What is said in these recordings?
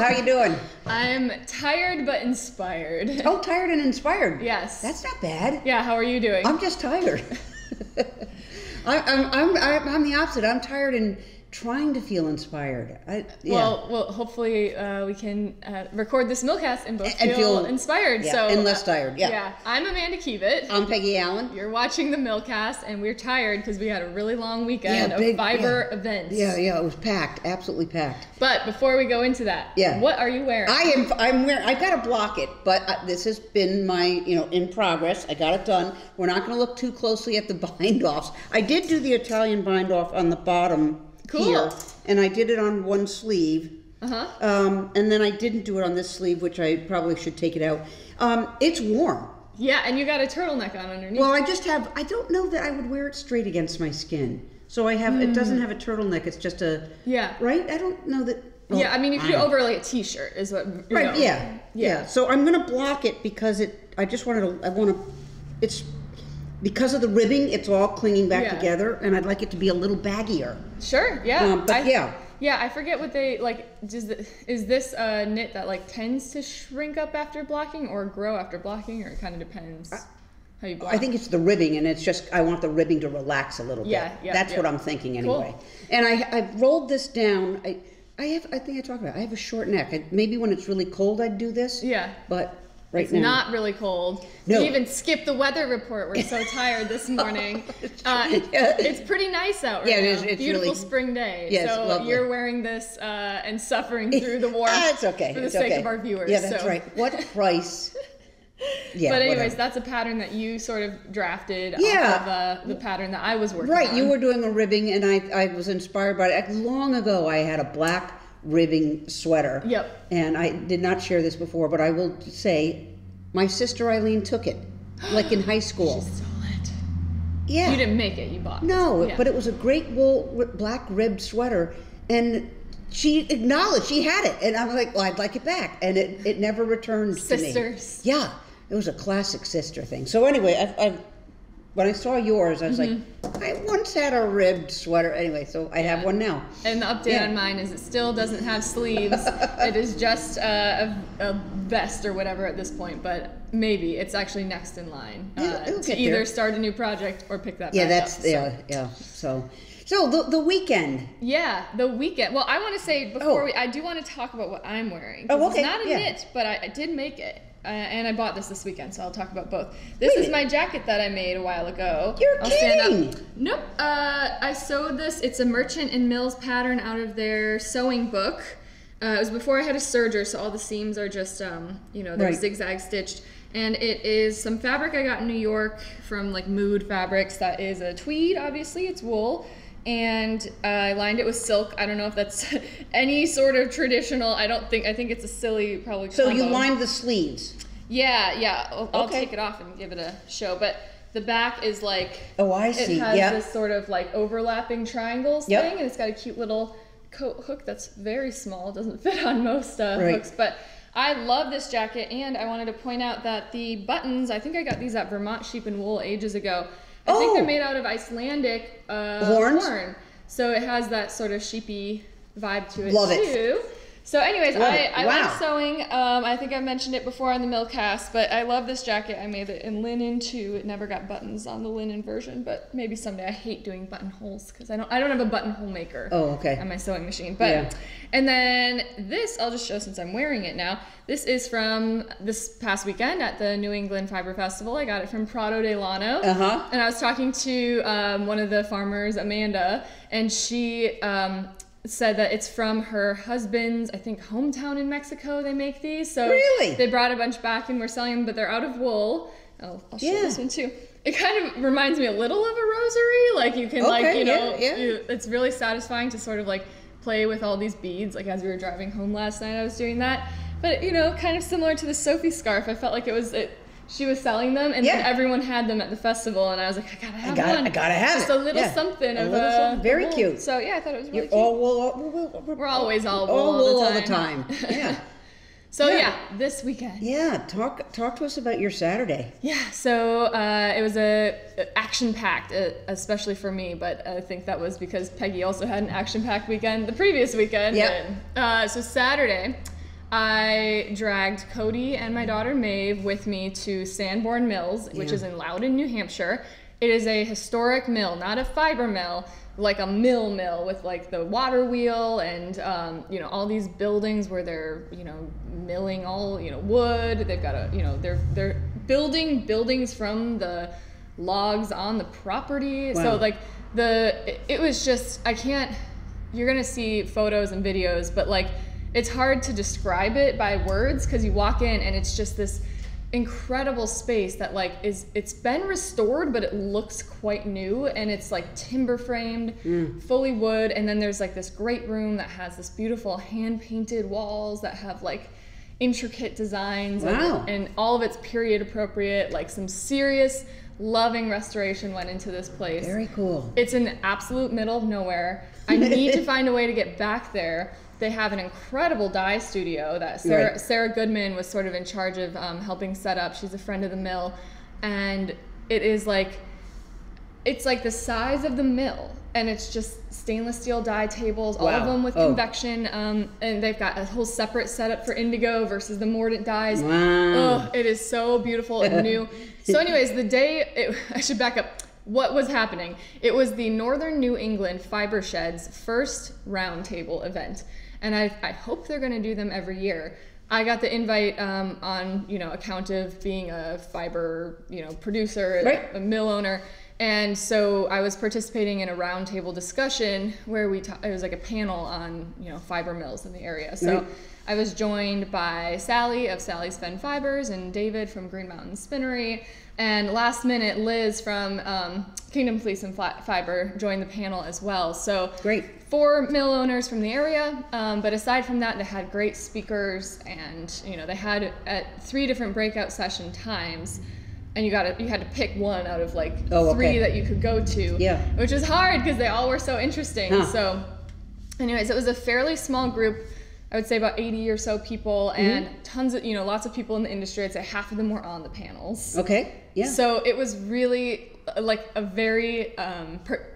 how you doing? I'm tired but inspired. Oh, tired and inspired. Yes. That's not bad. Yeah, how are you doing? I'm just tired. I'm the opposite. I'm tired and trying to feel inspired. Well, hopefully we can record this Millcast and both feel inspired. Yeah, so and less tired. Yeah. Yeah. I'm Amanda Keevitt. I'm Peggy Allen. You're watching the Millcast, and we're tired because we had a really long weekend of fiber events. Yeah, it was packed, absolutely packed. But before we go into that, what are you wearing? I'm wearing. I gotta block it, but this has been my, in progress. I got it done. We're not gonna look too closely at the bind offs. I did do the Italian bind off on the bottom. Cool. Here, and I did it on one sleeve. And then I didn't do it on this sleeve, which I probably should take it out. It's warm. Yeah, and you got a turtleneck on underneath. Well, I don't know that I would wear it straight against my skin. So I have, it doesn't have a turtleneck, it's just a, right? I don't know that. Well, yeah, I mean, you could do over like a t-shirt is what, right, yeah. So I'm going to block it because it's, because of the ribbing, it's all clinging back together, and I'd like it to be a little baggier. Sure, yeah. Yeah, I forget what they, like, is this a knit that, like, tends to shrink up after blocking or grow after blocking, or it kind of depends how you block? I think it's the ribbing, and it's just, I want the ribbing to relax a little bit. Yeah. That's what I'm thinking anyway. Cool. And I've rolled this down. I think I talked about it. I have a short neck. Maybe when it's really cold I'd do this. Yeah. But right now. It's not really cold. No. We even skipped the weather report. We're so tired this morning. It's pretty nice out right now. It's beautiful really, spring day. Yes, so lovely. You're wearing this and suffering through the warmth it's okay. for the sake of our viewers. Yeah, that's right. What price? Yeah, but anyways, whatever. That's a pattern that you sort of drafted off of the pattern that I was working on. Right, you were doing a ribbing, and I was inspired by it. Long ago, I had a black ribbing sweater. Yep. And I did not share this before, but I will say, my sister Eileen took it, like in high school. She stole it. Yeah. You didn't make it, you bought it. No, but it was a great wool black ribbed sweater, and she acknowledged she had it, and I'm like, well, I'd like it back, and it never returned to me. Sisters. Yeah, it was a classic sister thing. So anyway, when I saw yours, I was like, I once had a ribbed sweater. Anyway, so I have one now. And the update on mine is it still doesn't have sleeves. It is just a vest or whatever at this point, but maybe it's actually next in line to either start a new project or pick that back up. So the weekend. Yeah, the weekend. Well, I want to say before I do want to talk about what I'm wearing. Oh, okay. It's not a knit, but I did make it. And I bought this weekend, so I'll talk about both. This is my jacket that I made a while ago. You're kidding! Stand up. Nope. I sewed this. It's a Merchant and Mills pattern out of their sewing book. It was before I had a serger, so all the seams are just, they're zigzag stitched. And it is some fabric I got in New York from like Mood Fabrics. That is a tweed, obviously. It's wool. And I lined it with silk. I don't know if that's any sort of traditional. I think it's a silly probably combo. So you lined the sleeves? Yeah. I'll take it off and give it a show. But the back is like, I see. It has this sort of like overlapping triangles thing, and it's got a cute little coat hook that's very small. It doesn't fit on most hooks, but I love this jacket. And I wanted to point out that the buttons, I think I got these at Vermont Sheep and Wool ages ago. I think they're made out of Icelandic horn. So it has that sort of sheepy vibe to it too. So anyways, I like sewing. I think I mentioned it before on the Millcast, but I love this jacket. I made it in linen too. It never got buttons on the linen version, but maybe someday. I hate doing buttonholes because I don't have a buttonhole maker on my sewing machine. But and then this I'll just show since I'm wearing it now. This is from this past weekend at the New England Fiber Festival. I got it from Prado Delano. And I was talking to one of the farmers, Amanda, and she said that it's from her husband's, I think, hometown in Mexico. They make these. So they brought a bunch back and we're selling them, but they're out of wool. I'll show this one too. It kind of reminds me a little of a rosary. Like you can it's really satisfying to sort of like play with all these beads. Like as we were driving home last night, I was doing that. But kind of similar to the Sophie scarf. I felt like she was selling them, and then everyone had them at the festival, and I was like, I gotta have one. I gotta have just a little something of very cute. So I thought it was really cute. All wool. We're always all wool all the time. Yeah. So this weekend. Yeah, talk to us about your Saturday. Yeah, so it was a action-packed, especially for me, but I think that was because Peggy also had an action-packed weekend the previous weekend. Yeah. So Saturday, I dragged Cody and my daughter Maeve with me to Sanborn Mills, which is in Loudon, New Hampshire. It is a historic mill, not a fiber mill, like a mill with like the water wheel and all these buildings where they're milling all wood. They've got they're building buildings from the logs on the property. Wow. So like it was just, you're gonna see photos and videos, but like it's hard to describe it by words because you walk in and it's just this incredible space that like it's been restored, but it looks quite new, and it's like timber framed, fully wood. And then there's like this great room that has this beautiful hand painted walls that have like intricate designs. Wow. And all of it's period appropriate. Like some serious loving restoration went into this place. Very cool. It's in the absolute middle of nowhere. I need to find a way to get back there. They have an incredible dye studio that Sarah Goodman was sort of in charge of helping set up. She's a friend of the mill, and it's like the size of the mill, and it's just stainless steel dye tables, all of them with convection, and they've got a whole separate setup for indigo versus the mordant dyes. Wow. Oh, it is so beautiful and new. So anyways, I should back up. What was happening? It was the Northern New England Fiber Shed's first roundtable event. And I hope they're going to do them every year. I got the invite on account of being a fiber producer, a mill owner, and so I was participating in a roundtable discussion where it was like a panel on fiber mills in the area. So I was joined by Sally of Sally's Fen Fibers and David from Green Mountain Spinnery. And last minute, Liz from Kingdom Fleece and Fiber joined the panel as well. So great. 4 mill owners from the area, but aside from that, they had great speakers, and they had at 3 different breakout session times, and you had to pick one out of like 3 that you could go to. Yeah. Which is hard because they all were so interesting. Huh. So, anyways, it was a fairly small group. I would say about 80 or so people, and tons of, lots of people in the industry. I'd say half of them were on the panels. Okay, yeah. So it was really like a very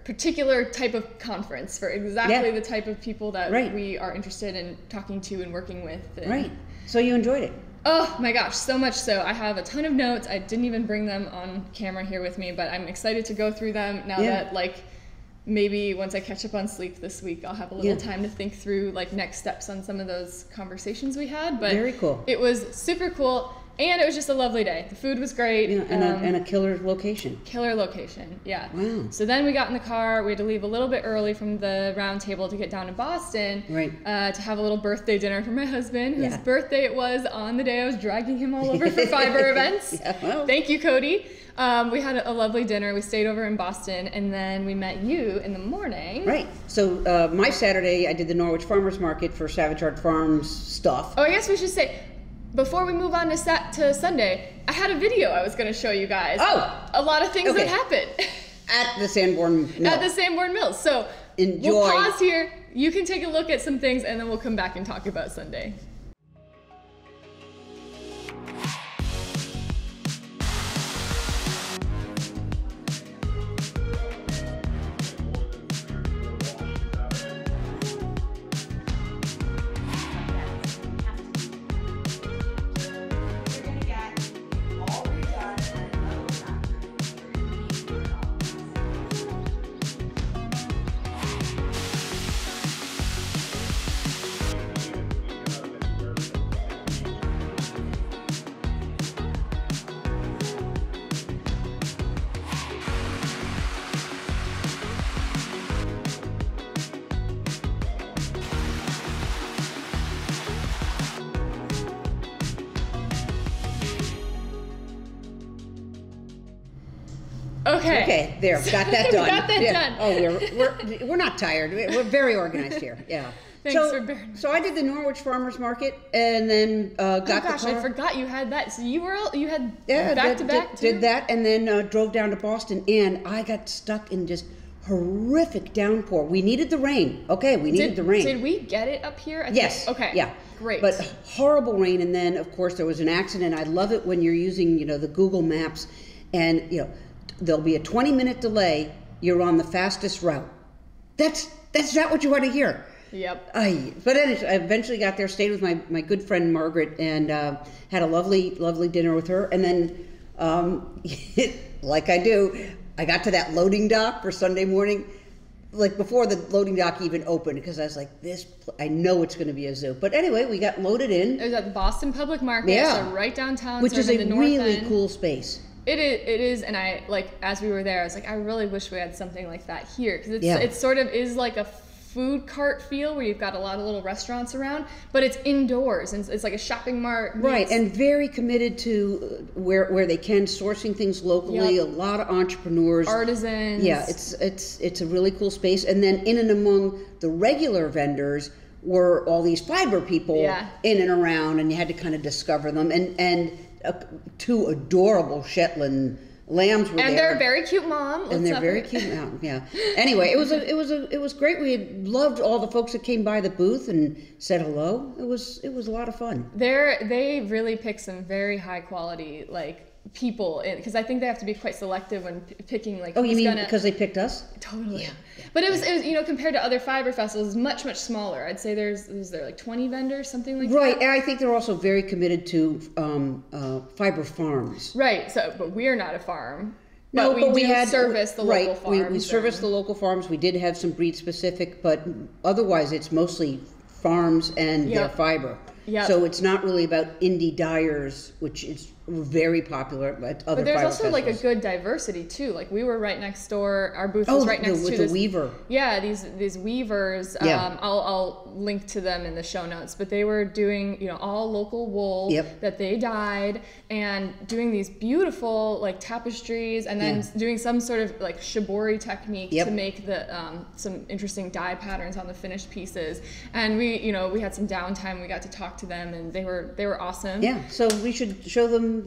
particular type of conference for exactly the type of people that we are interested in talking to and working with. Right. So you enjoyed it? Oh my gosh, so much so. I have a ton of notes. I didn't even bring them on camera here with me, but I'm excited to go through them now that like maybe once I catch up on sleep this week, I'll have a little time to think through like next steps on some of those conversations we had. But very cool. It was super cool, and it was just a lovely day. The food was great. Yeah, and a killer location. Killer location, yeah. Wow. So then we got in the car. We had to leave a little bit early from the round table to get down to Boston to have a little birthday dinner for my husband, whose birthday it was on the day I was dragging him all over for fiber events. Thank you, Cody. We had a lovely dinner. We stayed over in Boston, and then we met you in the morning. Right. So my Saturday, I did the Norwich Farmers Market for Savage Art Farms stuff. Oh, I guess we should say, before we move on to Sunday, I had a video I was going to show you guys. Oh! A lot of things that happened. At the Sanborn Mill. At the Sanborn Mill. So enjoy. We'll pause here. You can take a look at some things, and then we'll come back and talk about Sunday. Okay, there, got that done. Got that done. Oh, we're not tired. We're very organized here. Yeah. Thanks for bearing. So I did the Norwich Farmers Market, and then got the car. I forgot you had that. So you had back to back too? Did that, and then drove down to Boston, and I got stuck in just horrific downpour. We needed the rain. Okay, we needed the rain. Did we get it up here? Yes. Okay. Yeah. Great. But horrible rain, and then of course there was an accident. I love it when you're using the Google Maps, and there'll be a 20-minute delay. You're on the fastest route. That's not what you want to hear. Yep. But anyway, I eventually got there, stayed with my good friend Margaret, and had a lovely dinner with her. And then, like I do, I got to that loading dock for Sunday morning, like before the loading dock even opened, because I was like, I know it's going to be a zoo. But anyway, we got loaded in. It was at the Boston Public Market, so right downtown, which is a really end. Cool space. It is, and I, like, as we were there, I was like, I really wish we had something like that here, because it sort of is like a food cart feel where you've got a lot of little restaurants around, but it's indoors, and it's like a shopping mart. Right, and very committed to where they can, sourcing things locally. A lot of entrepreneurs, artisans. Yeah, it's a really cool space. And then in and among the regular vendors were all these fiber people in and around, and you had to kind of discover them. And two adorable Shetland lambs were there. And they're a very cute mom. And they're very cute mom, yeah. Anyway, it was great. We had loved all the folks that came by the booth and said hello. It was a lot of fun. They really picked some very high quality, like, people, because I think they have to be quite selective when picking, like, oh, you mean because they picked us? Totally. Yeah. But it was compared to other fiber festivals, much much smaller. I'd say there's like 20 vendors, something like that. Right, and I think they're also very committed to fiber farms. Right. So, but we're not a farm. No, but we had service the local farms. We service the local farms. We did have some breed specific, but otherwise it's mostly farms and their fiber. Yep. So it's not really about indie dyers, which is very popular at other. But there's also festivals. Like a good diversity too. Like we were right next door. Our booth was right next to this weaver. Yeah, these weavers. Yeah. I'll link to them in the show notes. But they were doing all local wool that they dyed and doing these beautiful like tapestries, and then doing some sort of like shibori technique to make the some interesting dye patterns on the finished pieces. And we had some downtime. We got to talk to them, and they were awesome. Yeah. So we should show them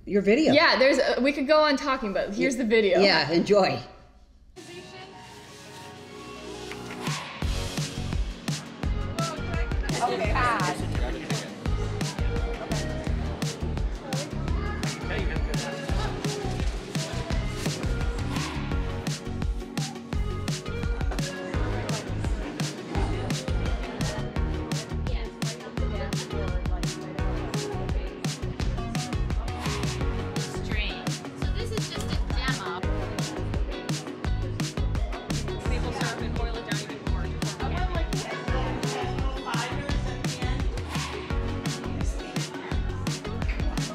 your video. Yeah, we could go on talking, but here's the video. Yeah, enjoy. Okay.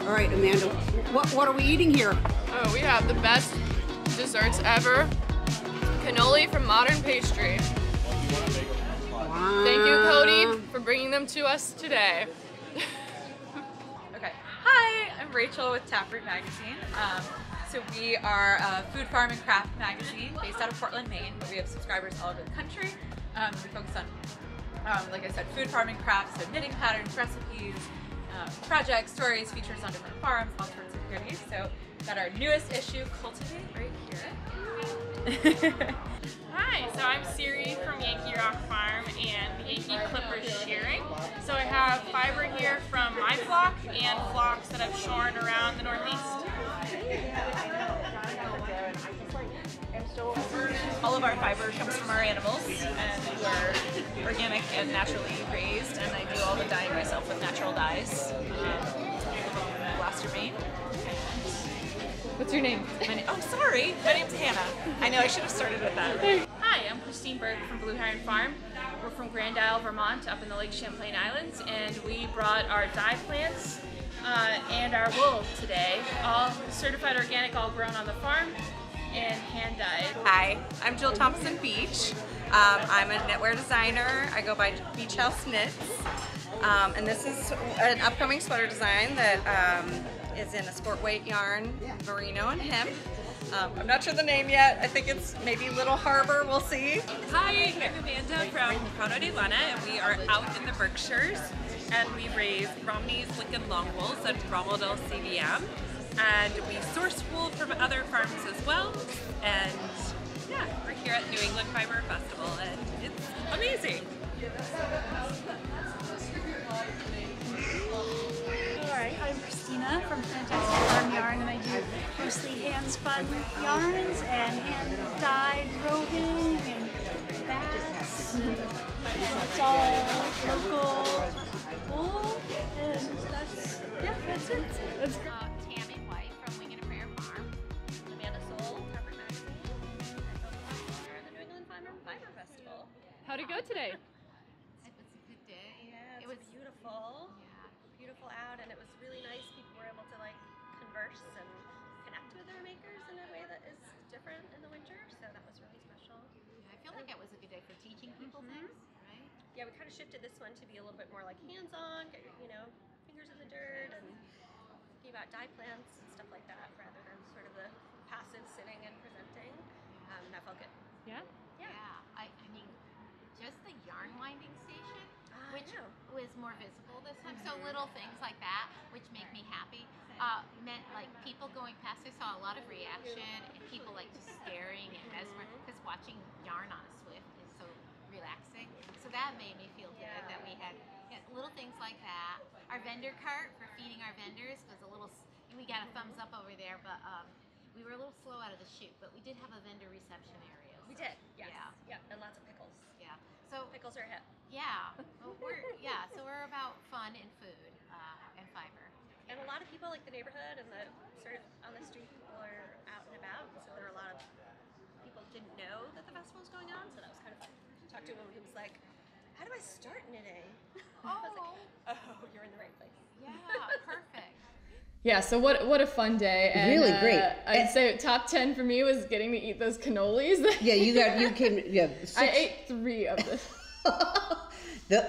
All right, Amanda, what are we eating here? Oh, we have the best desserts ever. Cannoli from Modern Pastry. Wow. Thank you, Cody, for bringing them to us today. Okay. Hi, I'm Rachel with Taproot Magazine. So we are a food, farm, and craft magazine based out of Portland, Maine, but we have subscribers all over the country. We focus on, like I said, food, farm, and craft, so knitting patterns, recipes, projects, stories, features on different farms, all sorts of goodies. So we've got our newest issue, Cultivate, right here. Hi, so I'm Siri from Yankee Rock Farm and Yankee Clippers Shearing. So I have fiber here from my flock and flocks that I've shorn around the Northeast. All of our fiber comes from our animals, and we're organic and naturally raised, and I do all the dyeing myself with natural dyes. Gloucester, Maine. What's your name? Oh, sorry. My name's Hannah. I know I should have started with that. Hi, I'm Christine Berg from Blue Heron Farm. We're from Grand Isle, Vermont, up in the Lake Champlain Islands, and we brought our dye plants and our wool today, all certified organic, all grown on the farm and hand dyed. Hi, I'm Jill Thompson Beach. I'm a knitwear designer. I go by Beach House Knits. And this is an upcoming sweater design that is in a sport weight yarn, merino and hemp. I'm not sure the name yet. I think it's maybe Little Harbor, we'll see. Hi, I'm Amanda from Prono de Lana, and we are out in the Berkshires, and we raise Romney's Lincoln Long Wools and Romeldale CVM, and we source wool from other farms as well, and yeah, we're here at New England Fiber Festival, and it's amazing. Alright, I'm Christina from Fantastic Farm Yarn, and I do mostly hand-spun yarns and hand-dyed roving and bats. It's all local wool, and that's it. That's great. Tammy White from Wing and a Prayer Farm. Amanda Soul, Temperate Magazine. We're the New England Fiber Festival. How'd it go today? It was a good day. Yeah, It was beautiful. Yeah. Beautiful out, and it was really nice. People were able to like converse and connect with their makers in a way that is different in the winter. So that was really special. I feel like it was a good day for teaching people things, right? Yeah, we kind of shifted this one to be a little bit more like hands-on, get your, fingers in the dirt, and thinking about dye plants and stuff like that, rather than sort of the passive sitting and presenting. That felt good. Yeah? Yeah. I mean, just the yarn winding station, which was more visible this time. So little things like that, which make me happy, meant like people going past. I saw a lot of reaction and people like just staring and mesmerized, because watching yarn on a Swift is so relaxing. So that made me feel good that we had little things like that. Our vendor cart for feeding our vendors was a little. We got a thumbs up over there, but we were a little slow out of the chute. But we did have a vendor reception area. So, We did, yes. Yeah. And lots of pickles. Yeah. So Pickles are a hit. yeah, well, so we're about fun and food and fiber. And a lot of people, like the neighborhood and the sort of on the street, people are out and about. So there were a lot of people who didn't know that the festival was going on. So that was kind of fun. I talked to a woman who was like, "How do I start knitting?" I was like, "Oh, you're in the right place." Yeah, perfect. Yeah, so what a fun day. And, Really great. I'd say top 10 for me was getting to eat those cannolis. Yeah, you came. Yeah, I ate 3 of them.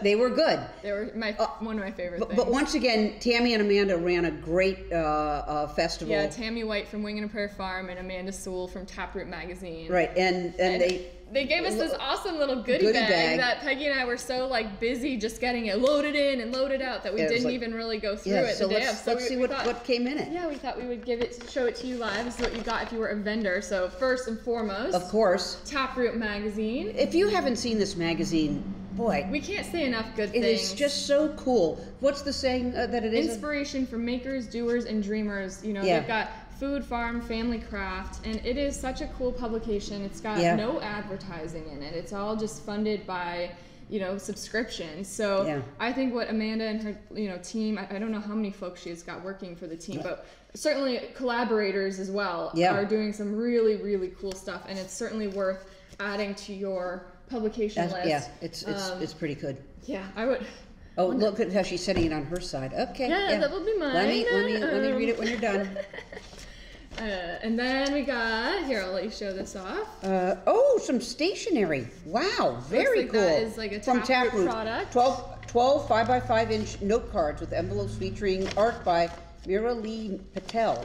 They were good. They were one of my favorite things. But once again, Tammy and Amanda ran a great festival. Yeah, Tammy White from Wing and a Prayer Farm and Amanda Sewell from Taproot Magazine. Right, and they gave us this awesome little goodie bag that Peggy and I were so like busy just getting it loaded in and loaded out that we didn't even really go through it the day of. So let's see what came in it. Yeah, we thought we would show it to you live. This is what you got if you were a vendor. So first and foremost, of course, Taproot Magazine. If you haven't seen this magazine, boy, we can't say enough good things. It is just so cool. What's the saying that it is? Inspiration for makers, doers, and dreamers. They've got food, farm, family, craft, and it is such a cool publication. It's got no advertising in it. It's all just funded by subscriptions. So I think what Amanda and her team, I don't know how many folks she's got working for the team, but certainly collaborators as well are doing some really, really cool stuff, and it's certainly worth adding to your publication list. Yeah, it's pretty good. Yeah, I would. Oh, look at how she's setting it on her side. Okay. Yeah, that will be mine. Let me read it when you're done. And then we got, here, I'll let you show this off. Some stationery. Wow, very cool. That is like a Taproot product. 12 5x5-inch note cards with envelopes featuring art by Mira Lee Patel,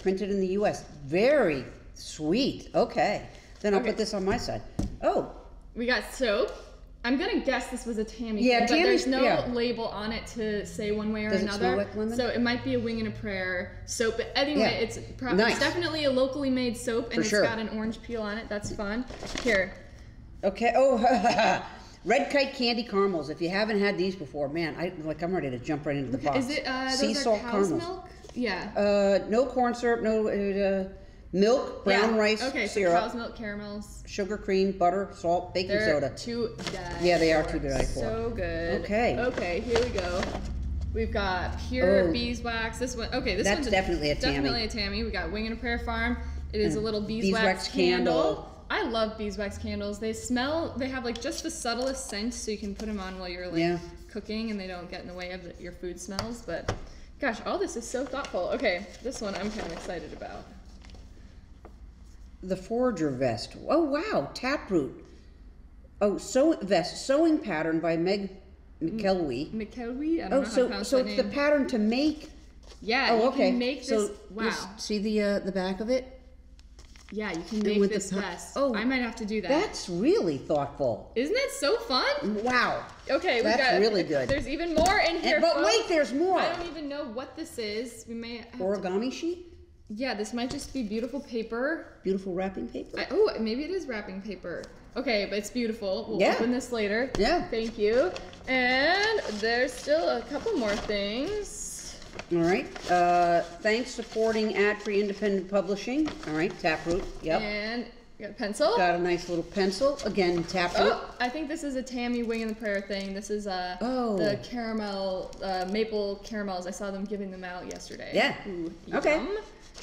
printed in the U.S. Very sweet. Okay. Then I'll put this on my side. Oh. We got soap. I'm gonna guess this was a Tammy. Yeah, thing, but there's no label on it to say one way or Does another. It smell like lemon? So it might be a Wing and a Prayer soap. But anyway, it's definitely a locally made soap, and it's got an orange peel on it. That's fun. Here. Okay. Oh, Red Kite candy caramels. If you haven't had these before, man, I'm ready to jump right into the box. Is it sea those salt are cow's caramels? milk? Yeah. No corn syrup. No. Milk, brown rice, syrup, cow's milk caramels, sugar, cream, butter, salt, baking soda. They're to die for. Yeah, they are to die for. So good. Okay, here we go. We've got pure beeswax. This one, that's definitely a Tammy. Definitely a Tammy. We got Wing and a Prayer Farm. It is a little beeswax candle. I love beeswax candles. They have like just the subtlest scent, so you can put them on while you're cooking, and they don't get in the way of your food smells. But gosh, all this is so thoughtful. Okay, this one I'm kind of excited about. The Forager vest. Oh wow, Taproot. Oh, vest sewing pattern by Meg McKelwee. McKelwee. I don't know how to pronounce so that it's name. the pattern to make. Yeah. You can make this. So wow. See the back of it. Yeah, you can make this vest. Oh, I might have to do that. That's really thoughtful. Isn't it so fun? Wow. Okay, that's really good. There's even more in here. But wait, there's more. I don't even know what this is. We may have origami sheet. Yeah, this might just be beautiful paper. Beautiful wrapping paper. Maybe it is wrapping paper. Okay, but it's beautiful. We'll open this later. Yeah. Thank you. And there's still a couple more things. All right. Thanks supporting ad-free independent publishing. All right, Taproot. Yep. And You got a pencil? Got a nice little pencil. Again, taproot. Oh, I think this is a Tammy Wing in the Prayer thing. This is the caramel, maple caramels. I saw them giving them out yesterday. Yeah. Ooh, okay. Yum.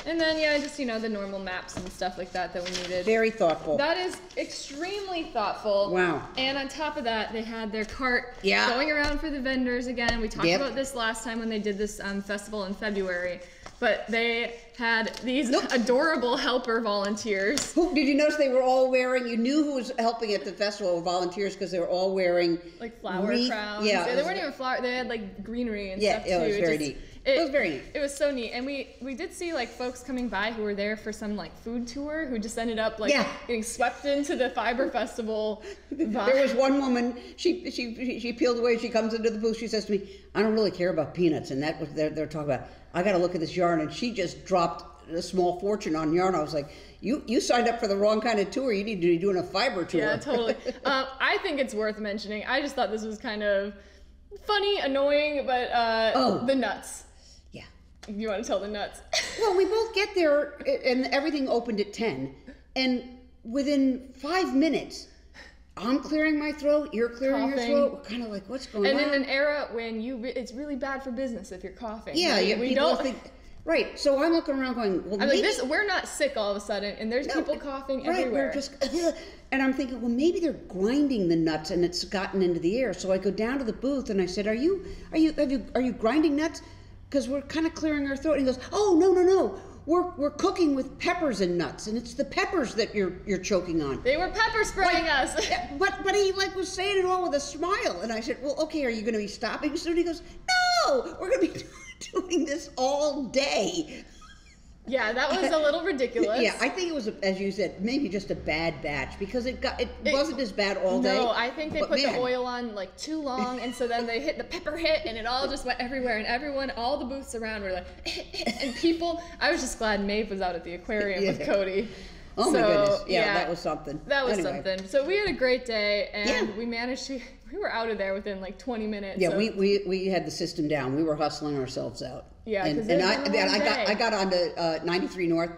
And then, yeah, just, the normal maps and stuff like that we needed. Very thoughtful. That is extremely thoughtful. Wow. And on top of that, they had their cart Yeah. going around for the vendors again. We talked Yep. about this last time when they did this festival in February. But they had these adorable helper volunteers. Did you notice they were all wearing, you knew who was helping at the festival, volunteers, because they were all wearing like flower crowns. Yeah. They weren't even flower, they had like greenery and stuff too. Yeah, it was very neat. It was very neat. It was so neat. And we did see like folks coming by who were there for some like food tour who just ended up like getting swept into the Fiber Festival vibe. There was one woman, she peeled away, she comes into the booth, she says to me, I don't really care about peanuts, and that was they're talking about, I gotta look at this yarn, and she just dropped a small fortune on yarn. I was like, you signed up for the wrong kind of tour, you need to be doing a fiber tour. Yeah, totally. I think it's worth mentioning. I just thought this was kind of funny, annoying, but the nuts. Yeah. You want to tell the nuts? Well, we both get there, and everything opened at 10, and within 5 minutes, I'm clearing my throat, you're clearing your throat. We're kind of like, what's going on? And in an era when it's really bad for business if you're coughing. Yeah, right? we don't think. Right, so I'm looking around going, well, I'm maybe... like, we're not sick all of a sudden, and there's people coughing everywhere. We're just, and I'm thinking, well, maybe they're grinding the nuts, and it's gotten into the air. So I go down to the booth, and I said, are you grinding nuts? Because we're kind of clearing our throat. And he goes, oh, no. We're cooking with peppers and nuts, and it's the peppers that you're choking on. They were pepper spraying us. But he was saying it all with a smile, and I said, well, okay, are you going to be stopping soon? He goes, no, we're going to be doing this all day. Yeah, that was a little ridiculous. Yeah, I think it was, as you said, maybe just a bad batch, because it wasn't as bad all day. No, I think they put the oil on like too long, and so then they hit the pepper hit, and it all just went everywhere, and all the booths around were like, and people, I was just glad Maeve was out at the aquarium with Cody. Oh my goodness, yeah, that was something. That was something. So we had a great day, and we managed to, we were out of there within like 20 minutes. Yeah, we had the system down. We were hustling ourselves out. Yeah, and I got onto 93 North,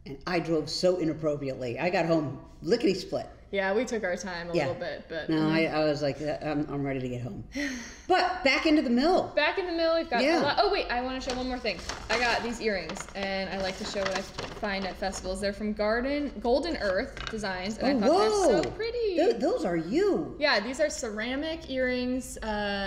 and I drove so inappropriately. I got home lickety split. Yeah, we took our time a little bit, but no, I was like, I'm ready to get home. But back into the mill. Back in the mill, we've got a lot. Oh wait, I want to show one more thing. I got these earrings, and I like to show what I find at festivals. They're from Golden Earth Designs, and I thought they're so pretty. Those are you. Yeah, these are ceramic earrings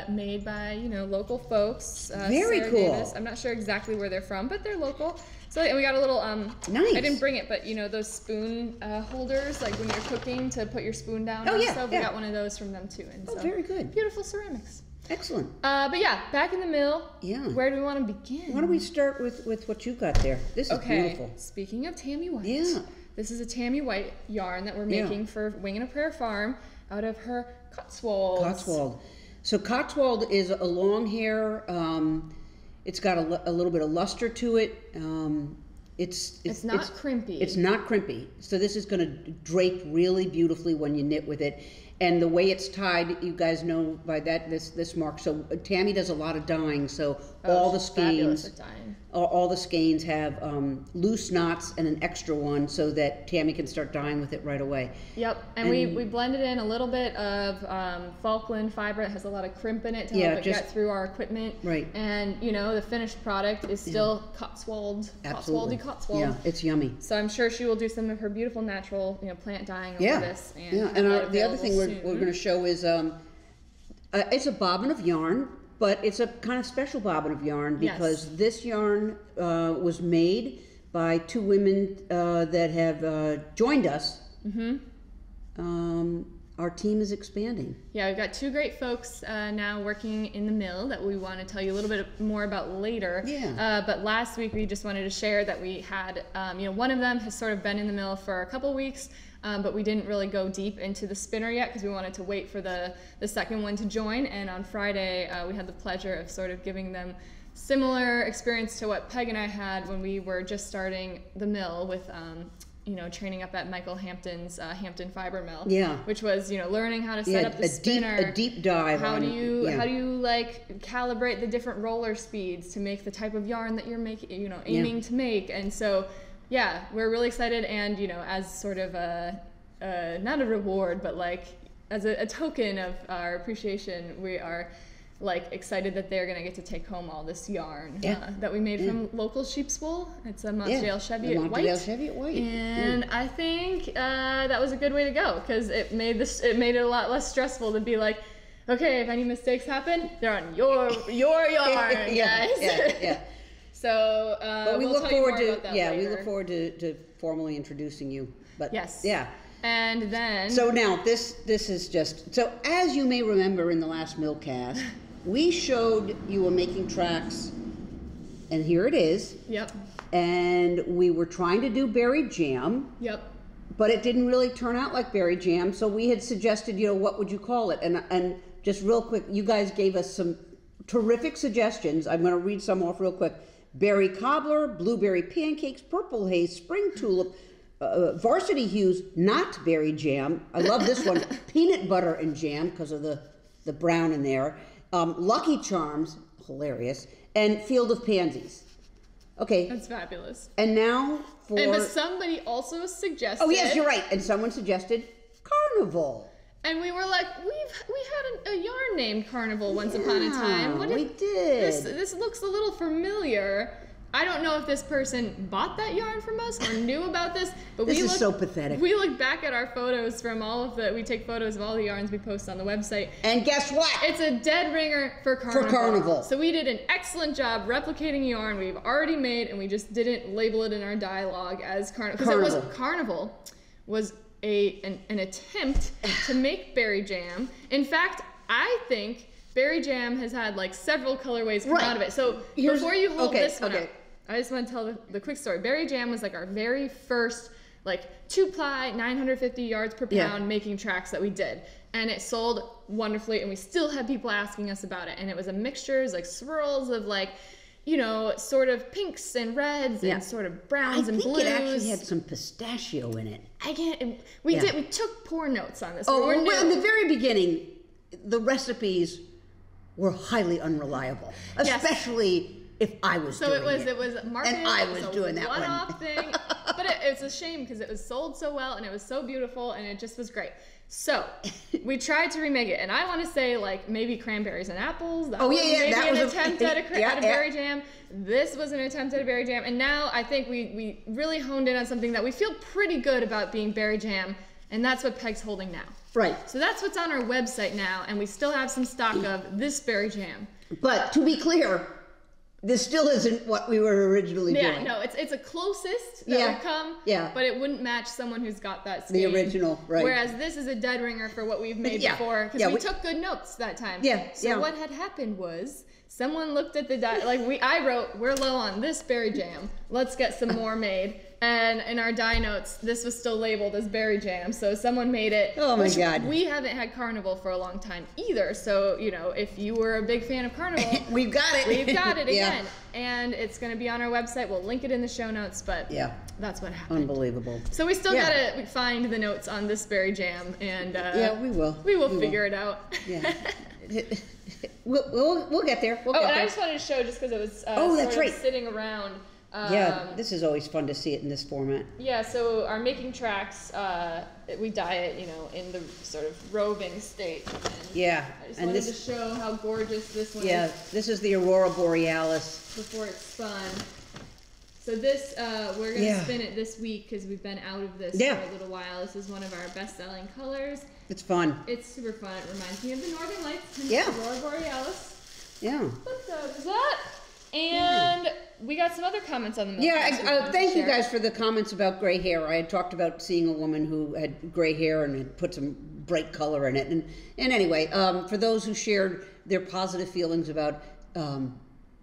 made by local folks. Very Sarah cool. Davis. I'm not sure exactly where they're from, but they're local. So, and we got a little, nice. I didn't bring it, but those spoon holders, like when you're cooking to put your spoon down. Oh, yeah. So we got one of those from them too. And very good. Beautiful ceramics. Excellent. But yeah, back in the mill. Yeah. Where do we want to begin? Why don't we start with what you got there? This is beautiful. Speaking of Tammy White. Yeah. This is a Tammy White yarn that we're making for Wing and a Prayer Farm out of her Cotswold. So Cotswold is a long hair. It's got a little bit of luster to it. It's not crimpy. It's not crimpy. So this is going to drape really beautifully when you knit with it. And the way it's tied, you guys know by this mark. So Tammy does a lot of dyeing. So all the skeins, all the skeins have loose knots and an extra one, so that Tammy can start dyeing with it right away. Yep, and we blended in a little bit of Falkland fiber that has a lot of crimp in it to help it get through our equipment. Right. And the finished product is still Cotswold. Absolutely. Cotswold. Yeah, it's yummy. So I'm sure she will do some of her beautiful natural plant dyeing over this. And the other thing we're going to show is it's a bobbin of yarn, but it's a kind of special bobbin of yarn because this yarn was made by two women that have joined us. Our team is expanding. Yeah, we've got two great folks now working in the mill that we want to tell you a little bit more about later. Yeah. But last week we just wanted to share that we had, one of them has sort of been in the mill for a couple weeks, but we didn't really go deep into the spinner yet because we wanted to wait for the second one to join. And on Friday, we had the pleasure of sort of giving them similar experience to what Peg and I had when we were just starting the mill with training up at Michael Hampton's Hampton Fiber Mill. Yeah. Which was, learning how to set up the spinner. A deep dive. How do you like calibrate the different roller speeds to make the type of yarn that you're making, aiming to make? And so yeah, we're really excited, and you know, as sort of a not a reward, but like as a token of our appreciation, we are like excited that they're gonna get to take home all this yarn that we made from local sheep's wool. It's a Montreal Cheviot white. And I think that was a good way to go, because it made it a lot less stressful to be like, okay, if any mistakes happen, they're on your yarn, guys. Yeah. So but we we'll look forward to later. we look forward to formally introducing you. But yes. Yeah. And then so now this is just so, as you may remember in the last Millcast, we showed you were making tracks, and here it is. Yep. And we were trying to do berry jam. Yep. But it didn't really turn out like berry jam, so we had suggested, you know, what would you call it? And just real quick, you guys gave us some terrific suggestions. I'm going to read some off real quick. Berry cobbler, blueberry pancakes, purple haze, spring tulip, varsity hues, not berry jam. I love this one. Peanut butter and jam, because of the brown in there. Lucky Charms, hilarious, and Field of Pansies. Okay. That's fabulous. And now but somebody also suggested. Oh yes, you're right. And someone suggested Carnival. And we were like, we had a yarn named Carnival once upon a time. We did. This looks a little familiar. I don't know if this person bought that yarn from us or knew about this, but this is so pathetic. We look back at our photos from we take photos of all the yarns we post on the website. And guess what? It's a dead ringer for Carnival. For Carnival. So we did an excellent job replicating yarn we've already made, and we just didn't label it in our dialogue as Carnival. Because Carnival was an attempt to make berry jam. In fact, I think berry jam has had like several colorways come out of it. So before you hold this one up, I just want to tell the quick story. Berry jam was like our very first like 2-ply, 950 yards per pound making tracks that we did. And it sold wonderfully, and we still had people asking us about it. And it was a mixture, it was like swirls of like, you know, sort of pinks and reds and sort of browns and blues. I think it actually had some pistachio in it. We took poor notes on this. Oh, well, in the very beginning, the recipes were highly unreliable, especially if I was doing it. So it was marketed and I was doing that one-off thing. But it's a shame because it was sold so well and it was so beautiful and it just was great. So we tried to remake it, and I want to say like maybe cranberries and apples. That was an attempt at a berry jam. This was an attempt at a berry jam, and now I think we really honed in on something that we feel pretty good about being berry jam, and that's what Peg's holding now. Right. So that's what's on our website now, and we still have some stock of this berry jam. But to be clear, this still isn't what we were originally doing. Yeah, no, it's a closest that would come, but it wouldn't match someone who's got that skein. The original, right. Whereas this is a dead ringer for what we've made before, because we took good notes that time. So what had happened was, someone looked at the I wrote, we're low on this berry jam, let's get some more made. And in our die notes, this was still labeled as berry jam. So someone made it. Oh my God. We haven't had Carnival for a long time either. So, you know, if you were a big fan of Carnival, we've got it. We've got it again. And it's going to be on our website. We'll link it in the show notes, but that's what happened. Unbelievable. So we still got to find the notes on this berry jam. And we will. We will figure it out. Yeah. We'll get there. I just wanted to show, just because it was sitting around. This is always fun to see it in this format. Yeah, so our making tracks, we dye it, you know, in the sort of roving state. And I just wanted to show how gorgeous this one is. Yeah, this is the Aurora Borealis. Before it's spun. So this, we're going to spin it this week because we've been out of this for a little while. This is one of our best-selling colors. It's fun. It's super fun. It reminds me of the Northern Lights. Aurora Borealis. Yeah. But there's that. And we got some other comments on the Millcast. Yeah, thank you guys for the comments about gray hair. I had talked about seeing a woman who had gray hair and had put some bright color in it. And anyway, for those who shared their positive feelings about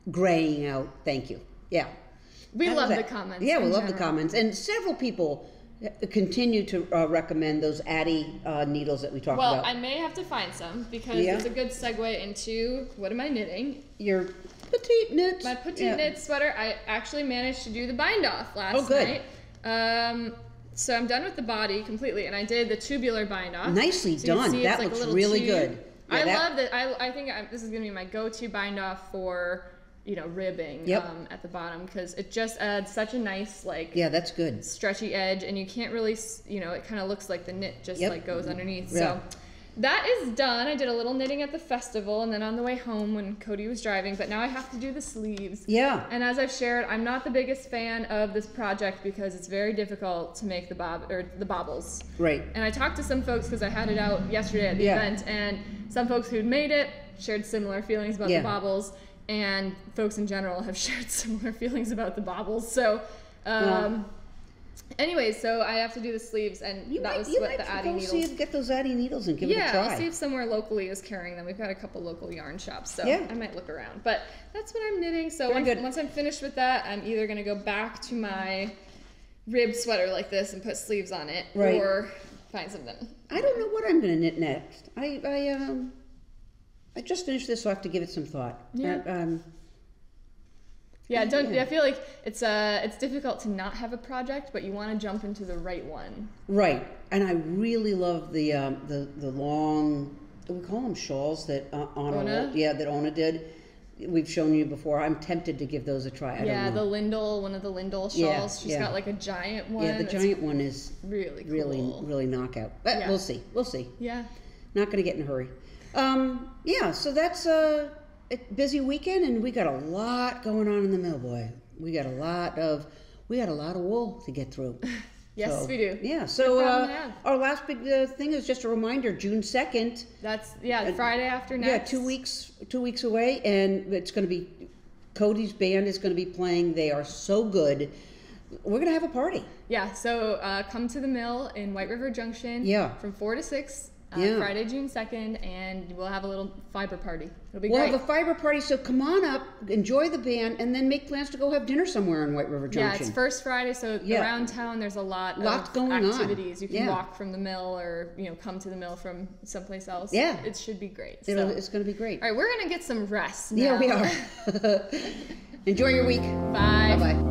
graying out, thank you. Yeah. We love the comments. Yeah, we love the comments. And several people continue to recommend those Addy needles that we talked about. Well, I may have to find some because it's a good segue into what am I knitting? Your petite knit. My petite knit sweater. I actually managed to do the bind off last night. So I'm done with the body completely, and I did the tubular bind off. Nicely done. That looks really good. I love that. I think this is going to be my go-to bind off for ribbing at the bottom, because it just adds such a nice that's good, stretchy edge, and you can't really, it kind of looks like the knit just goes underneath. So that is done. I did a little knitting at the festival and then on the way home when Cody was driving, but now I have to do the sleeves. Yeah. And as I've shared, I'm not the biggest fan of this project because it's very difficult to make the bobbles. Right. And I talked to some folks because I had it out yesterday at the event, and some folks who'd made it shared similar feelings about the bobbles, and folks in general have shared similar feelings about the bobbles. So, anyway, so I have to do the sleeves, and that was what the Addy needles. Get those Addy needles and give it a try. Yeah, I'll see if somewhere locally is carrying them. We've got a couple local yarn shops, so I might look around. But that's what I'm knitting. So once I'm finished with that, I'm either going to go back to my ribbed sweater like this and put sleeves on it, or find something. I don't know what I'm going to knit next. I just finished this, so I have to give it some thought. Yeah. I feel like it's difficult to not have a project, but you want to jump into the right one. Right, and I really love the long, we call them shawls that Ona? that Ona did. We've shown you before. I'm tempted to give those a try. I don't know. One of the Lindell shawls. She's got like a giant one. Yeah, the giant one is really cool. really knockout. But we'll see. Yeah. Not going to get in a hurry. So that's a busy weekend, and we got a lot going on in the mill, boy. We got a lot of wool to get through. Yes, we do. Yeah. So our last big thing is just a reminder: June 2nd. That's Friday after next. Yeah, 2 weeks away, and it's going to be Cody's band is going to be playing. They are so good. We're going to have a party. Yeah. So come to the mill in White River Junction. Yeah. From 4 to 6. Friday, June 2nd, and we'll have a little fiber party. It'll be great. We'll have a fiber party, so come on up, enjoy the band, and then make plans to go have dinner somewhere in White River Junction. Yeah, it's first Friday, so around town there's a lot of going activities. On. You can walk from the mill, or come to the mill from someplace else. Yeah. It should be great. It's going to be great. All right, we're going to get some rest now. Yeah, we are. Enjoy your week. Bye. Bye-bye.